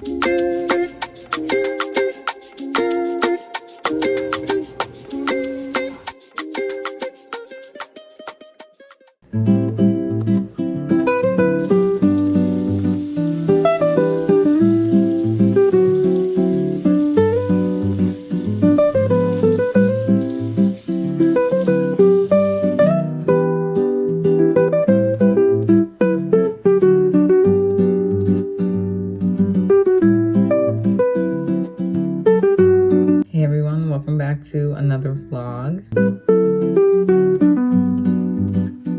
Hey everyone, welcome back to another vlog.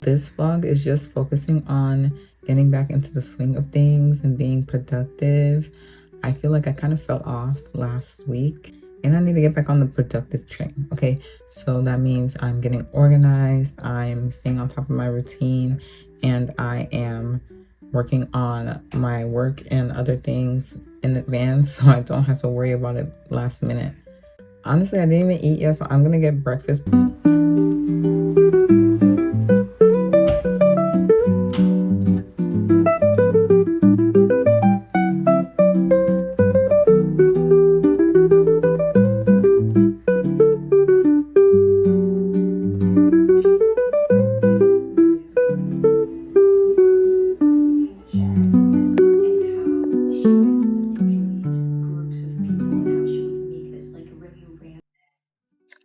This vlog is just focusing on getting back into the swing of things and being productive. I feel like I kind of fell off last week and I need to get back on the productive train. Okay, so that means I'm getting organized, I'm staying on top of my routine, and I am working on my work and other things in advance so I don't have to worry about it last minute. Honestly, I didn't even eat yet, so I'm gonna get breakfast.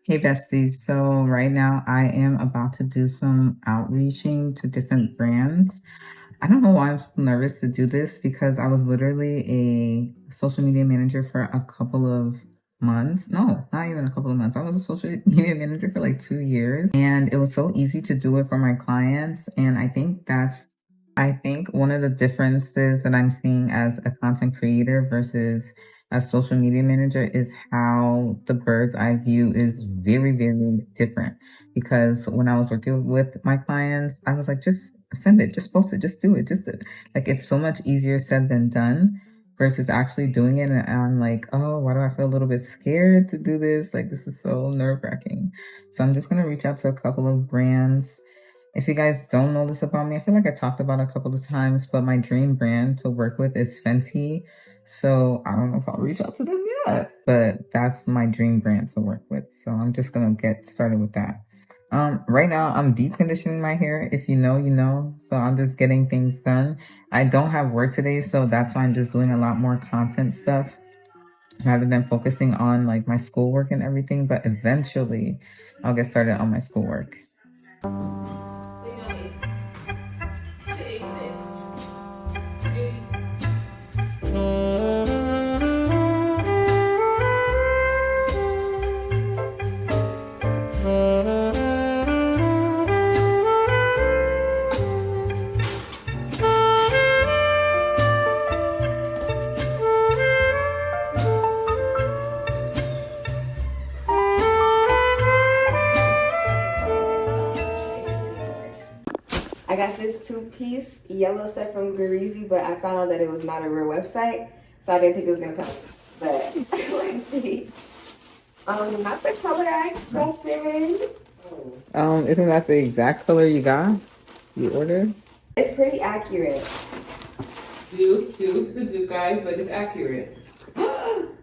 Hey besties, so right now I am about to do some outreaching to different brands. I don't know why I'm so nervous to do this because I was literally a social media manager for a couple of months. No, not even a couple of months. I was a social media manager for like 2 years and it was so easy to do it for my clients. And I think one of the differences that I'm seeing as a content creator versus a social media manager is how the bird's eye view is very, very different. Because when I was working with my clients, I was like, just send it, just post it, just do it, like it's so much easier said than done versus actually doing it. And I'm like, oh, why do I feel a little bit scared to do this? Like, this is so nerve-wracking. So I'm just gonna reach out to a couple of brands. If you guys don't know this about me, I feel like I talked about it a couple of times, but my dream brand to work with is Fenty. So I don't know if I'll reach out to them yet, but that's my dream brand to work with. So I'm just gonna get started with that. Right now I'm deep conditioning my hair. If you know, you know. So I'm just getting things done. I don't have work today, so that's why I'm just doing a lot more content stuff rather than focusing on like my schoolwork and everything. But eventually I'll get started on my schoolwork. I got this 2-piece yellow set from Garizi, but I found out that it was not a real website, so I didn't think it was gonna come. But let's see. Not the color I expected. Isn't that the exact color you got? You ordered? It's pretty accurate. Do guys, but it's accurate.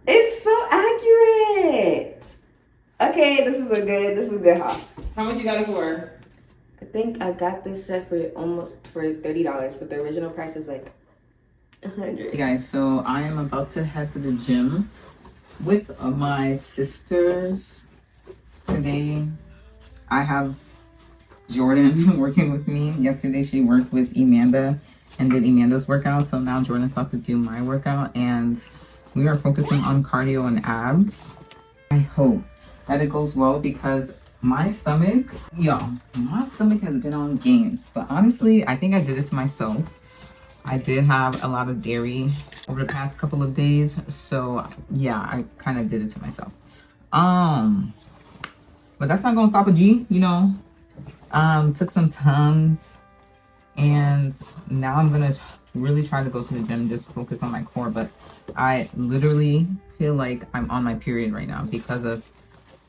It's so accurate. Okay, this is a good haul. How much you got it for? I think I got this set for almost $30, but the original price is like $100. Hey guys, so I am about to head to the gym with my sisters. Today I have Jordan working with me. Yesterday she worked with Amanda and did Amanda's workout, so now Jordan's about to do my workout, and we are focusing on cardio and abs. I hope that it goes well because my stomach has been on games, but honestly I think I did it to myself. I did have a lot of dairy over the past couple of days, so yeah, I kind of did it to myself. But that's not gonna stop a G, you know. Took some Tums, and now I'm gonna really try to go to the gym and just focus on my core. But I literally feel like I'm on my period right now because of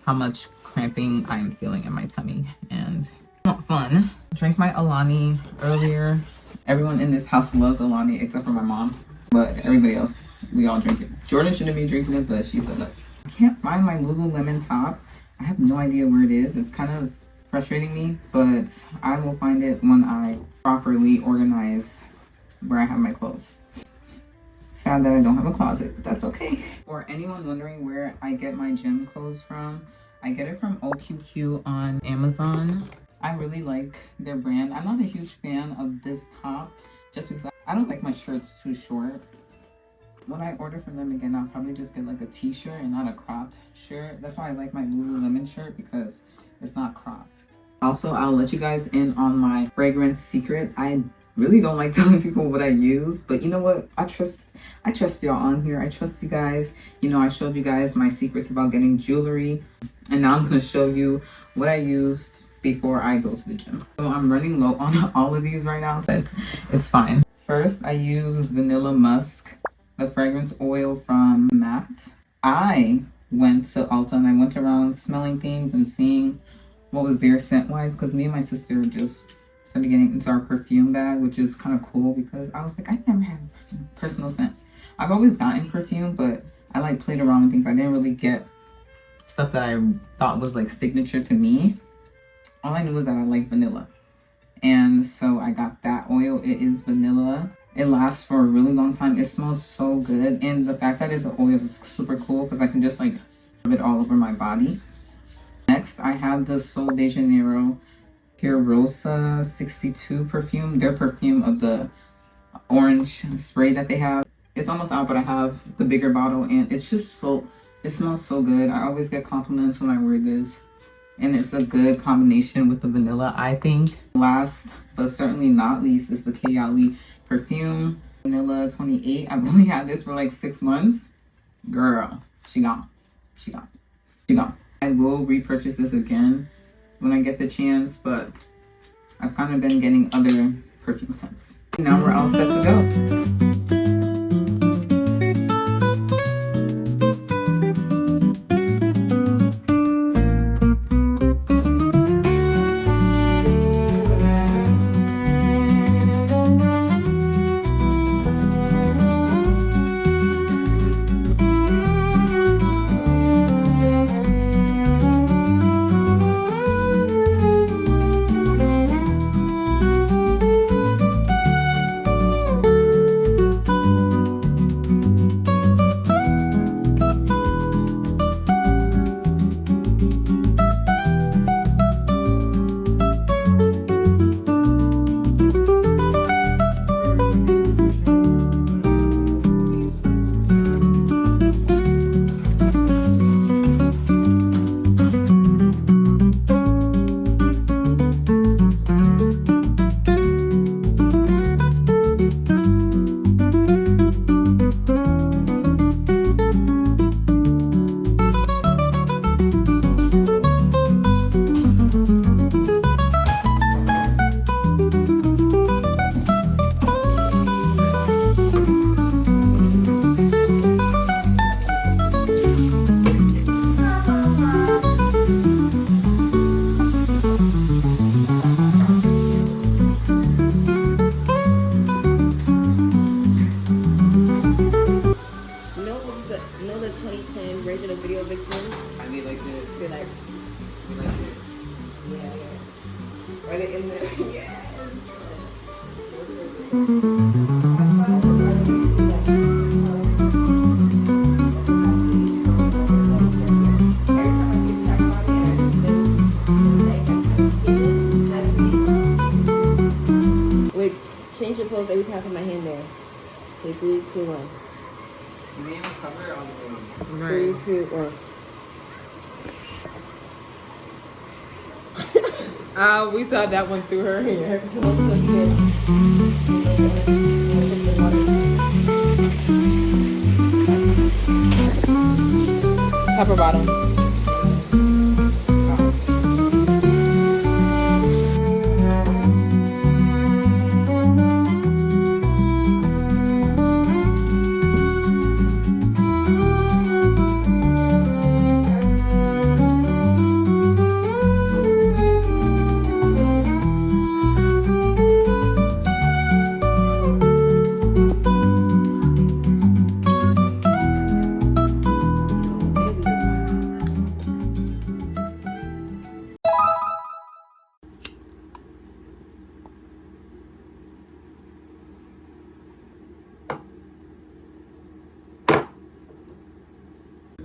how much cramping I am feeling in my tummy, and it's not fun. Drank my Alani earlier. Everyone in this house loves Alani except for my mom, but everybody else we all drink it. Jordan shouldn't be drinking it, but she still does. I can't find my Lululemon top. I have no idea where it is. It's kind of frustrating me, but I will find it when I properly organize where I have my clothes. Sad that I don't have a closet, but that's okay. For anyone wondering where I get my gym clothes from, I get it from OQQ on Amazon. I really like their brand. I'm not a huge fan of this top just because I don't like my shirts too short. When I order from them again, I'll probably just get like a t-shirt and not a cropped shirt. That's why I like my Lululemon shirt, because it's not cropped. Also, I'll let you guys in on my fragrance secret. I really don't like telling people what I use, but you know what? I trust y'all on here. I trust you guys. You know, I showed you guys my secrets about getting jewelry, and now I'm gonna show you what I used before I go to the gym. So I'm running low on all of these right now, so it's fine. First, I use Vanilla Musk, the fragrance oil from Matte. I went to Ulta and I went around smelling things and seeing what was there scent-wise, because me and my sister just started getting into our perfume bag, which is kind of cool because I was like, I never had perfume, personal scent. I've always gotten perfume, but I like played around with things. I didn't really get stuff that I thought was like signature to me. All I knew was that I like vanilla. And so I got that oil. It is vanilla. It lasts for a really long time. It smells so good. And the fact that it's an oil is super cool because I can just like rub it all over my body. Next, I have the Sol de Janeiro Pure Rosa 62 perfume. Their perfume of the orange spray that they have. It's almost out, but I have the bigger bottle and it's just so, it smells so good. I always get compliments when I wear this. And it's a good combination with the vanilla, I think. Last, but certainly not least, is the Kayali perfume. Vanilla 28. I've only had this for like 6 months. Girl, she gone. She gone. She gone. I will repurchase this again when I get the chance, but I've kind of been getting other perfume scents. Now we're all set to go. Change your pose every time I put my hand there. Okay, 3, 2, 1. Right. 3, 2, 1. We saw that one through her hair. Top or bottom?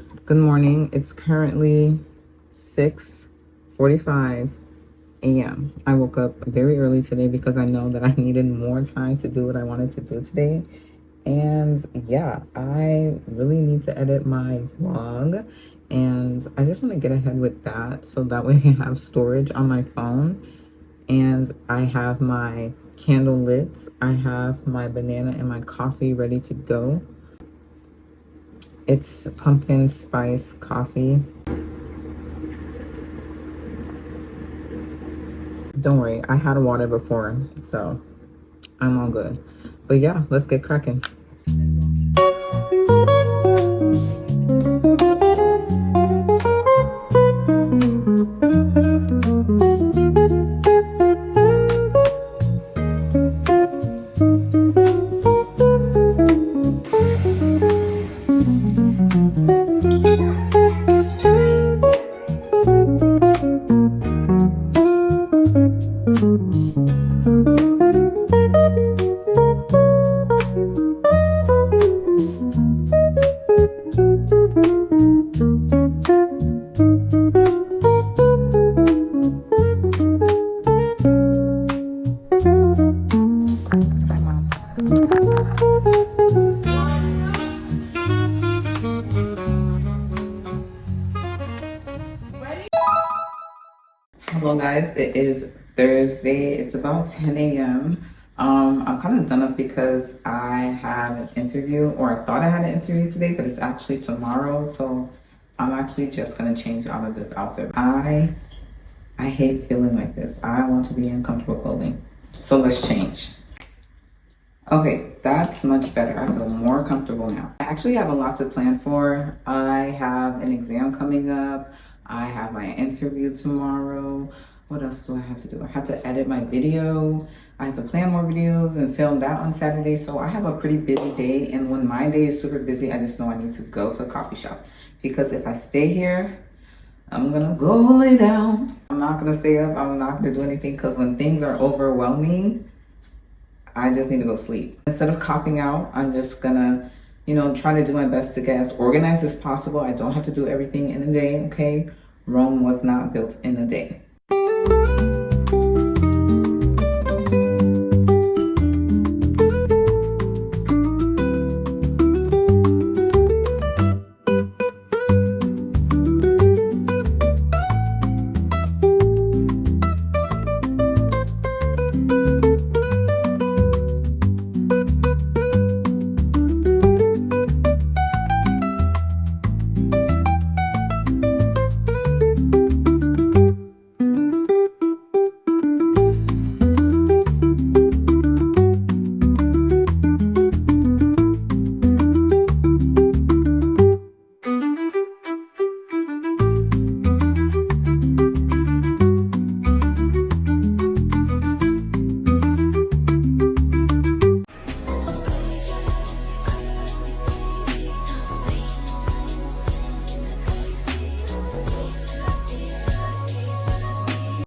Good morning. It's currently 6:45 a.m. I woke up very early today because I know that I needed more time to do what I wanted to do today. And yeah, I really need to edit my vlog, and I just want to get ahead with that so that way I have storage on my phone. And I have my candle lit, I have my banana and my coffee ready to go. It's pumpkin spice coffee. Don't worry, I had water before, so I'm all good. But yeah, let's get cracking. Hello guys, it is Thursday. It's about 10 a.m. I'm kind of done up because I have an interview, or I thought I had an interview today, but it's actually tomorrow. So I'm actually just gonna change out of this outfit. I hate feeling like this. I want to be in comfortable clothing. So let's change. Okay, that's much better. I feel more comfortable now. I actually have a lot to plan for. I have an exam coming up. I have my interview tomorrow. What else do I have to do? I have to edit my video. I have to plan more videos and film that on Saturday. So I have a pretty busy day. And when my day is super busy, I just know I need to go to a coffee shop. Because if I stay here, I'm gonna go lay down. I'm not gonna stay up. I'm not gonna do anything, because when things are overwhelming, I just need to go sleep. Instead of copping out, I'm just gonna, try to do my best to get as organized as possible. I don't have to do everything in a day, okay? Rome was not built in a day.